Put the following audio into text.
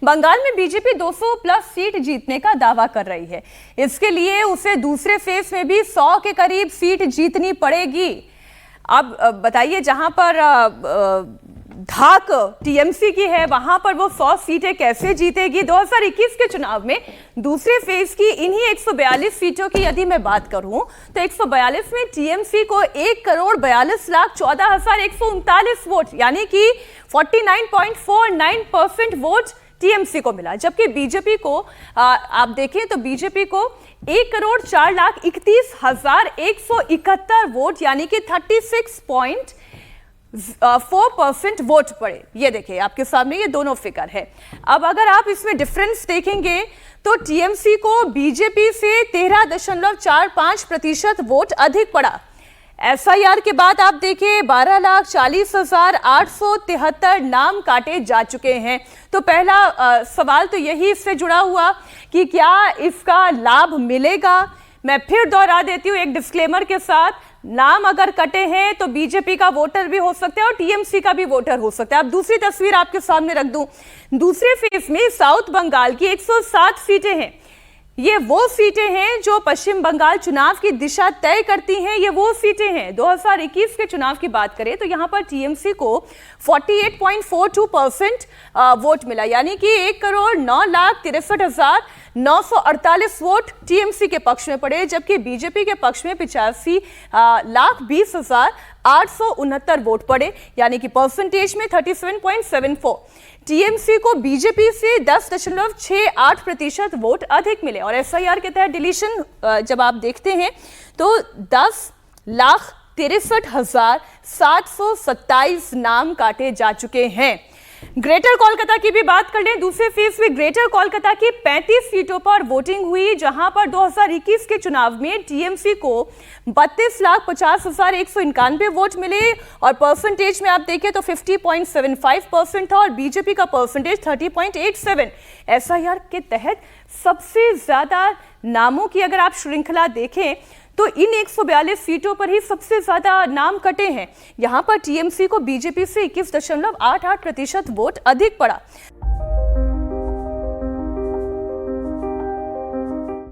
बंगाल में BJP 200 plus seat जीतने का दावा कर रही है। इसके लिए उसे दूसरे फेज में भी 100 के करीब सीट जीतनी पड़ेगी। अब बताइए, जहां पर धाक टीएमसी की है, वहां पर वो 100 सीटें कैसे जीतेगी? 2021 के चुनाव में दूसरे फेज की इन्हीं 142 सीटों की यदि मैं बात करूं तो 142 में टीएमसी को 1,42,14,139 वोट यानी कि 49.49% वोट टीएमसी को मिला, जबकि बीजेपी को आप देखें तो बीजेपी को 1,04,31,171 वोट यानी कि 36.4% वोट पड़े। ये देखिए आपके सामने ये दोनों फिगर है। अब अगर आप इसमें डिफरेंस देखेंगे तो टीएमसी को बीजेपी से 13.45% वोट अधिक पड़ा। एसआईआर के बाद आप देखिए 12,40,873 नाम काटे जा चुके हैं। तो पहला सवाल तो यही इससे जुड़ा हुआ कि क्या इसका लाभ मिलेगा। मैं फिर दोहरा देती हूँ एक डिस्क्लेमर के साथ, नाम अगर कटे हैं तो बीजेपी का वोटर भी हो सकता है और टीएमसी का भी वोटर हो सकता है। अब दूसरी तस्वीर आपके सामने रख दूं, दूसरे फेज में साउथ बंगाल की 107 सीटें हैं। ये वो सीटें हैं जो पश्चिम बंगाल चुनाव की दिशा तय करती हैं। ये वो सीटें हैं। 2021 के चुनाव की बात करें तो यहां पर टीएमसी को 48.42% वोट मिला यानी कि 1,09,63,948 वोट टीएमसी के पक्ष में पड़े, जबकि बीजेपी के पक्ष में 85,20,869 वोट पड़े यानी कि परसेंटेज में 37.74। टीएमसी को बीजेपी से 10.68% वोट अधिक मिले और एसआईआर के तहत डिलीशन जब आप देखते हैं तो 10,63,727 नाम काटे जा चुके हैं। ग्रेटर कोलकाता की भी बात कर लें, दूसरे फेज में ग्रेटर कोलकाता की 35 सीटों पर वोटिंग हुई, जहां पर 2021 के चुनाव में टीएमसी को 32,50,191 वोट मिले और परसेंटेज में आप देखें तो 50.75% था और बीजेपी का परसेंटेज 30.87। एसआईआर के तहत सबसे ज्यादा नामों की अगर आप श्रृंखला देखें तो इन 142 सीटों पर ही सबसे ज्यादा नाम कटे हैं। यहां पर टीएमसी को बीजेपी से 21.88% वोट अधिक पड़ा।